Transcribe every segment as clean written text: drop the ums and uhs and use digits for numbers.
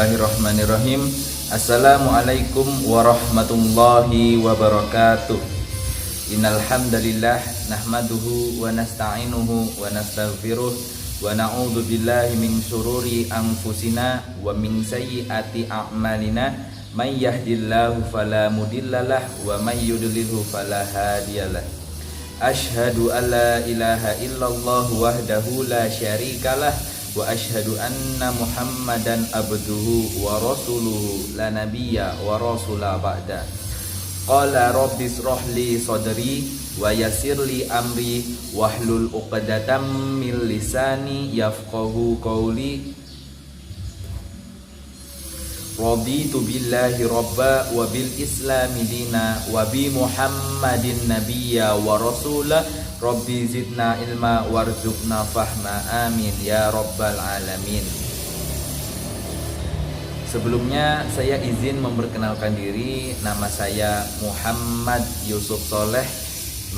Bismillahirrahmanirrahim. Assalamualaikum warahmatullahi wabarakatuh. Innal hamdalillah nahmaduhu wa nasta'inuhu wa nastaghfiruh wa na'udzu billahi min syururi anfusina wa min sayyiati a'malina. May yahdihillahu fala mudhillalah wa may yudlilhu fala hadiyalah. Asyhadu an la ilaha illallah wahdahu la syarikalah wa asyhadu anna Muhammadan abduhu wa rasuluhu la nabiyya wa rasula ba'da. Qala rabbi shrah li sadri wa yassir li amri wahlul 'uqdatam min lisani yafqahu qawli. Raditu billahi rabba wa bil islami dina wa bi Muhammadin nabiyya wa rasula. Rabbi zidna ilma warzuqna fahma, amin ya rabbal alamin. Sebelumnya saya izin memperkenalkan diri. Nama saya Muhammad Yusuf Soleh,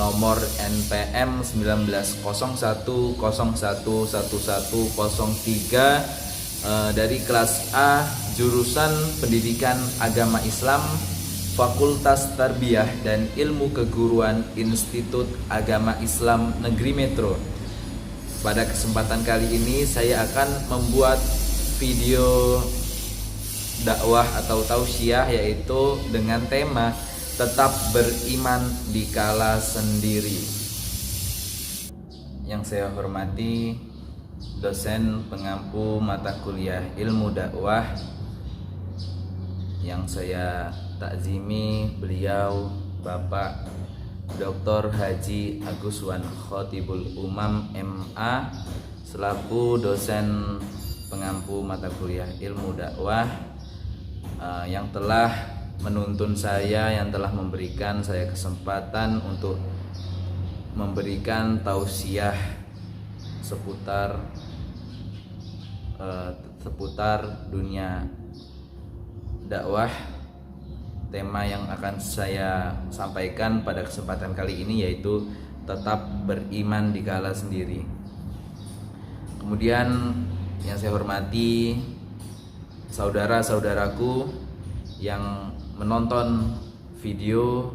nomor NPM 1901011103, dari kelas A, jurusan Pendidikan Agama Islam, Fakultas Tarbiyah dan Ilmu Keguruan, Institut Agama Islam Negeri Metro. Pada kesempatan kali ini saya akan membuat video dakwah atau tausiah, yaitu dengan tema tetap beriman di kala sendiri. Yang saya hormati dosen pengampu mata kuliah ilmu dakwah, yang saya takzimi beliau Bapak Dr. Haji Agus Wan Khotibul Umam MA, selaku dosen pengampu mata kuliah ilmu dakwah, yang telah menuntun saya, yang telah memberikan saya kesempatan untuk memberikan tausiah seputar dunia dakwah. Tema yang akan saya sampaikan pada kesempatan kali ini yaitu tetap beriman di kala sendiri. Kemudian yang saya hormati saudara-saudaraku yang menonton video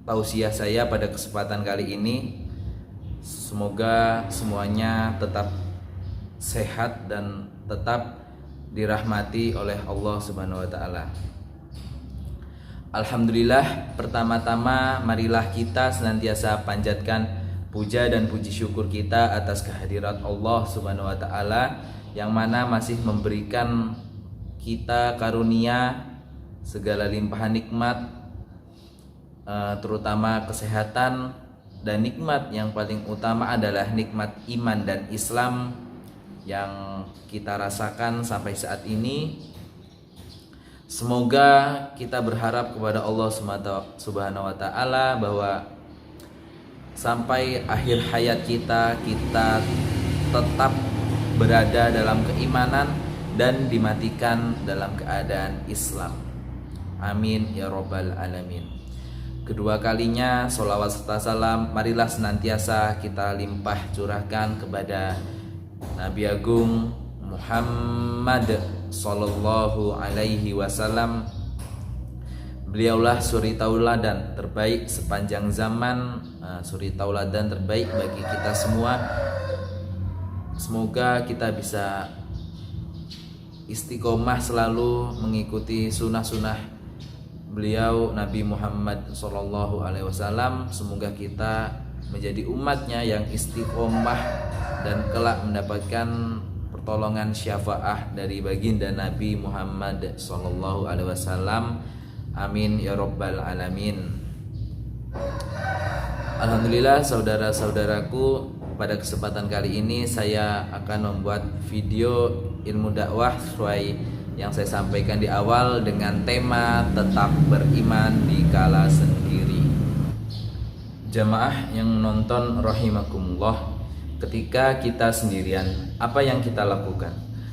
tausiah saya pada kesempatan kali ini, semoga semuanya tetap sehat dan tetap dirahmati oleh Allah Subhanahu wa taala. Alhamdulillah, pertama-tama marilah kita senantiasa panjatkan puja dan puji syukur kita atas kehadirat Allah Subhanahu wa taala, yang mana masih memberikan kita karunia segala limpahan nikmat, terutama kesehatan, dan nikmat yang paling utama adalah nikmat iman dan Islam yang kita rasakan sampai saat ini. Semoga kita berharap kepada Allah Subhanahu wa taala bahwa sampai akhir hayat kita tetap berada dalam keimanan dan dimatikan dalam keadaan Islam. Amin ya rabbal alamin. Kedua kalinya sholawat serta salam marilah senantiasa kita limpah curahkan kepada Nabi Agung Muhammad sallallahu alaihi wasallam. Beliaulah suri tauladan terbaik sepanjang zaman, suri tauladan terbaik bagi kita semua. Semoga kita bisa istiqomah selalu mengikuti sunnah-sunnah beliau Nabi Muhammad sallallahu alaihi wasallam. Semoga kita menjadi umatnya yang istiqomah dan kelak mendapatkan pertolongan syafaah dari baginda Nabi Muhammad sallallahu alaihi wasallam. Amin ya rabbal alamin. Alhamdulillah, saudara-saudaraku, pada kesempatan kali ini saya akan membuat video ilmu dakwah sesuai yang saya sampaikan di awal dengan tema tetap beriman di kala sendiri. Jamaah yang nonton rahimakumullah, ketika kita sendirian, apa yang kita lakukan?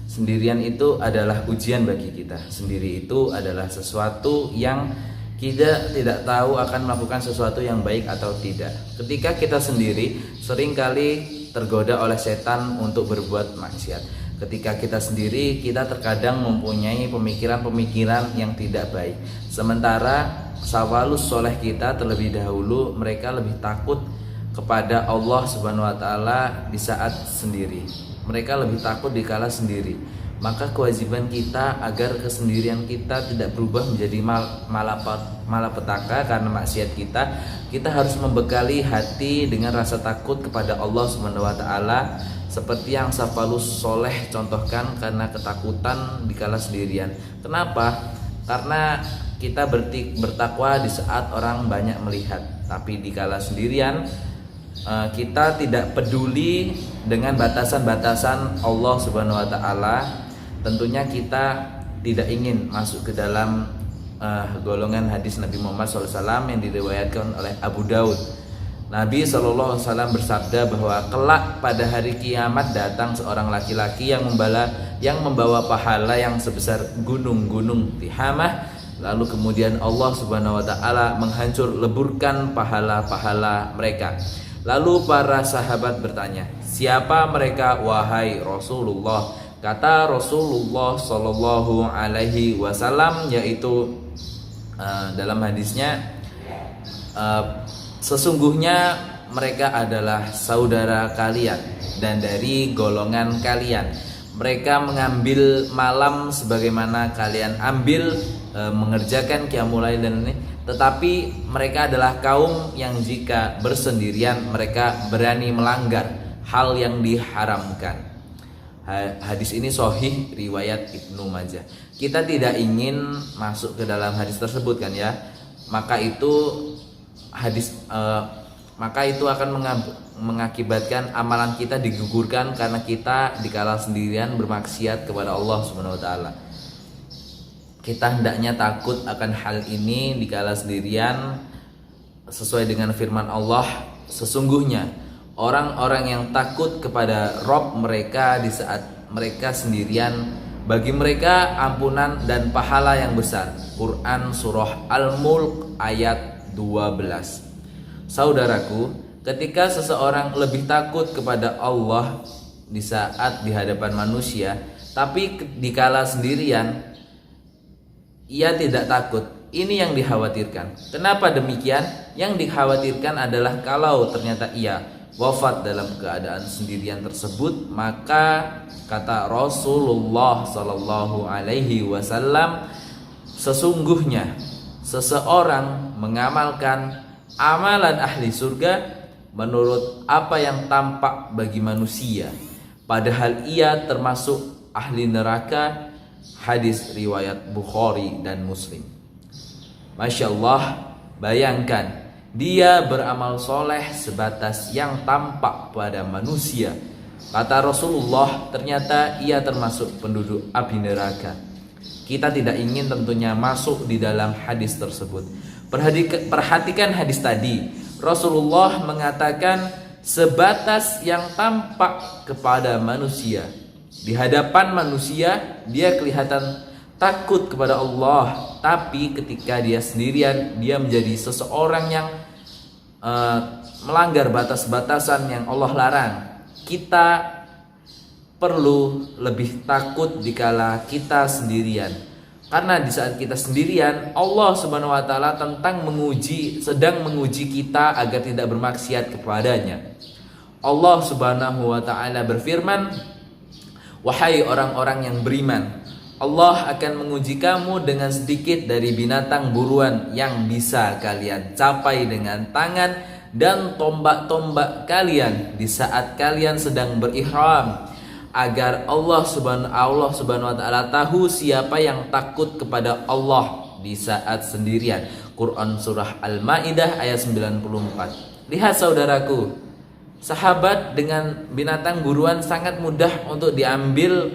Sendirian itu adalah ujian bagi kita. Sendiri itu adalah sesuatu yang kita tidak tahu akan melakukan sesuatu yang baik atau tidak. Ketika kita sendiri, seringkali tergoda oleh setan untuk berbuat maksiat. Ketika kita sendiri, kita terkadang mempunyai pemikiran-pemikiran yang tidak baik. Sementara salafus soleh kita terlebih dahulu, mereka lebih takut kepada Allah Subhanahu wa taala di saat sendiri. Mereka lebih takut dikala sendiri. Maka kewajiban kita agar kesendirian kita tidak berubah menjadi malapetaka karena maksiat kita harus membekali hati dengan rasa takut kepada Allah Subhanahu wa taala, seperti yang salafus soleh contohkan, karena ketakutan dikala sendirian. Kenapa? Karena kita bertakwa di saat orang banyak melihat, tapi dikala sendirian kita tidak peduli dengan batasan-batasan Allah Subhanahu wa taala. Tentunya kita tidak ingin masuk ke dalam golongan hadis Nabi Muhammad SAW yang diriwayatkan oleh Abu Daud. Nabi SAW bersabda bahwa kelak pada hari kiamat datang seorang laki-laki yang membawa pahala yang sebesar gunung-gunung Tihamah. Lalu kemudian Allah Subhanahu wa taala menghancur leburkan pahala-pahala mereka. Lalu para sahabat bertanya, "Siapa mereka wahai Rasulullah?" Kata Rasulullah Shallallahu Alaihi Wasallam, yaitu dalam hadisnya, sesungguhnya mereka adalah saudara kalian dan dari golongan kalian. Mereka mengambil malam sebagaimana kalian ambil, mengerjakan qiyamul lail dan ini. Tetapi mereka adalah kaum yang jika bersendirian mereka berani melanggar hal yang diharamkan. Hadis ini sahih riwayat Ibnu Majah. Kita tidak ingin masuk ke dalam hadis tersebut kan ya. Maka itu akan mengakibatkan amalan kita digugurkan karena kita dikala sendirian bermaksiat kepada Allah Subhanahu wa taala. Kita hendaknya takut akan hal ini dikala sendirian sesuai dengan firman Allah, sesungguhnya orang-orang yang takut kepada Rob mereka di saat mereka sendirian, bagi mereka ampunan dan pahala yang besar. Quran Surah Al-Mulk ayat 12. Saudaraku, ketika seseorang lebih takut kepada Allah di saat di hadapan manusia, tapi dikala sendirian ia tidak takut, ini yang dikhawatirkan. Kenapa demikian? Yang dikhawatirkan adalah kalau ternyata ia wafat dalam keadaan sendirian tersebut, maka kata Rasulullah Sallallahu Alaihi Wasallam, sesungguhnya seseorang mengamalkan amalan ahli surga menurut apa yang tampak bagi manusia, padahal ia termasuk ahli neraka. Hadis riwayat Bukhari dan Muslim. Masya Allah, bayangkan dia beramal soleh sebatas yang tampak pada manusia. Kata Rasulullah, ternyata ia termasuk penduduk api neraka. Kita tidak ingin tentunya masuk di dalam hadis tersebut. Perhatikan hadis tadi. Rasulullah mengatakan sebatas yang tampak kepada manusia. Di hadapan manusia dia kelihatan takut kepada Allah, tapi ketika dia sendirian dia menjadi seseorang yang melanggar batas-batasan yang Allah larang. Kita perlu lebih takut dikala kita sendirian, karena di saat kita sendirian Allah Subhanahu wa taala sedang menguji kita agar tidak bermaksiat kepadanya. Allah Subhanahu wa taala berfirman, "Wahai orang-orang yang beriman, Allah akan menguji kamu dengan sedikit dari binatang buruan yang bisa kalian capai dengan tangan dan tombak-tombak kalian di saat kalian sedang berihram, agar Allah Subhanahu wa taala tahu siapa yang takut kepada Allah di saat sendirian." Quran surah Al-Maidah ayat 94. Lihat saudaraku, sahabat dengan binatang buruan sangat mudah untuk diambil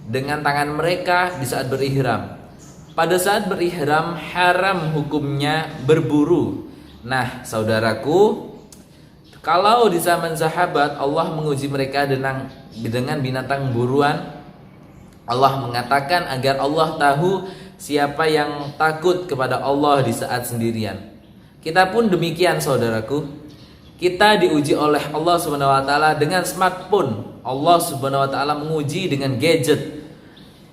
dengan tangan mereka di saat berihram. Pada saat berihram haram hukumnya berburu. Nah, saudaraku, kalau di zaman sahabat Allah menguji mereka dengan binatang buruan, Allah mengatakan agar Allah tahu siapa yang takut kepada Allah di saat sendirian. Kita pun demikian saudaraku. Kita diuji oleh Allah Subhanahu wa taala dengan smartphone. Allah Subhanahu wa taala menguji dengan gadget.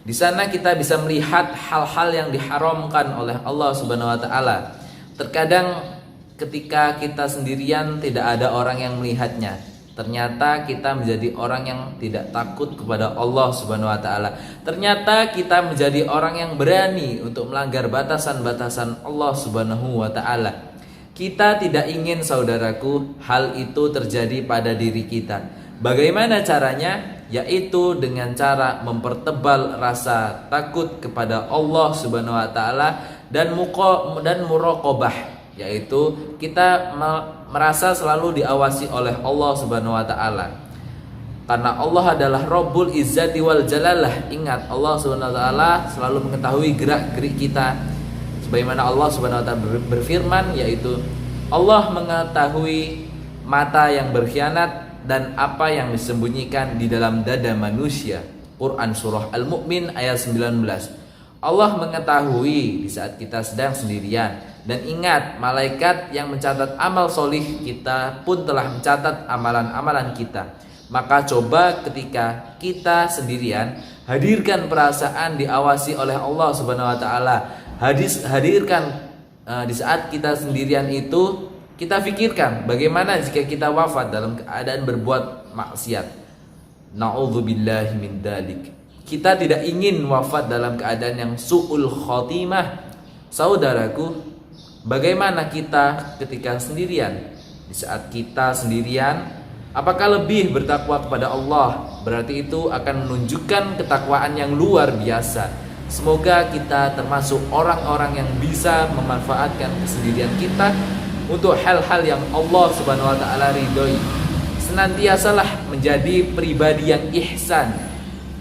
Di sana kita bisa melihat hal-hal yang diharamkan oleh Allah Subhanahu wa taala. Terkadang ketika kita sendirian tidak ada orang yang melihatnya. Ternyata kita menjadi orang yang tidak takut kepada Allah Subhanahu wa taala. Ternyata kita menjadi orang yang berani untuk melanggar batasan-batasan Allah Subhanahu wa taala. Kita tidak ingin, saudaraku, hal itu terjadi pada diri kita. Bagaimana caranya? Yaitu dengan cara mempertebal rasa takut kepada Allah Subhanahu wa taala dan muraqabah, yaitu kita merasa selalu diawasi oleh Allah Subhanahu wa taala. Karena Allah adalah Rabbul Izzati wal Jalalah. Ingat, Allah Subhanahu wa taala selalu mengetahui gerak-gerik kita. Sebagaimana Allah Subhanahu wa taala berfirman, yaitu Allah mengetahui mata yang berkhianat dan apa yang disembunyikan di dalam dada manusia. Quran surah Al-Mu'min ayat 19. Allah mengetahui di saat kita sedang sendirian. Dan ingat, malaikat yang mencatat amal solih kita pun telah mencatat amalan-amalan kita. Maka coba ketika kita sendirian, hadirkan perasaan diawasi oleh Allah Subhanahu wa taala. Hadirkan di saat kita sendirian itu, kita pikirkan bagaimana jika kita wafat dalam keadaan berbuat maksiat. Na'udzubillahi min dzalik. Kita tidak ingin wafat dalam keadaan yang su'ul khotimah. Saudaraku, bagaimana kita ketika sendirian? Di saat kita sendirian, apakah lebih bertakwa kepada Allah? Berarti itu akan menunjukkan ketakwaan yang luar biasa. Semoga kita termasuk orang-orang yang bisa memanfaatkan kesendirian kita untuk hal-hal yang Allah Subhanahu wa taala ridhoi. Senantiasalah menjadi pribadi yang ihsan,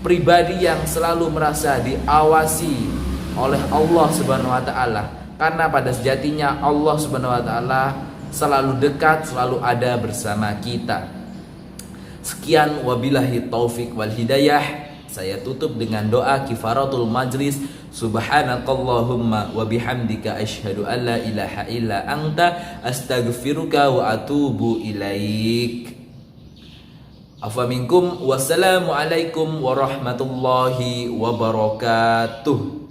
pribadi yang selalu merasa diawasi oleh Allah Subhanahu wa taala. Karena pada sejatinya Allah Subhanahu wa taala selalu dekat, selalu ada bersama kita. Sekian, wabillahi taufik wal hidayah. Saya tutup dengan doa kifaratul majlis. Subhanakallahumma wa bihamdika asyhadu an la ilaha illa anta astaghfiruka wa atubu ilaik. Afa minkum. Wassalamu alaikum warahmatullahi wabarakatuh.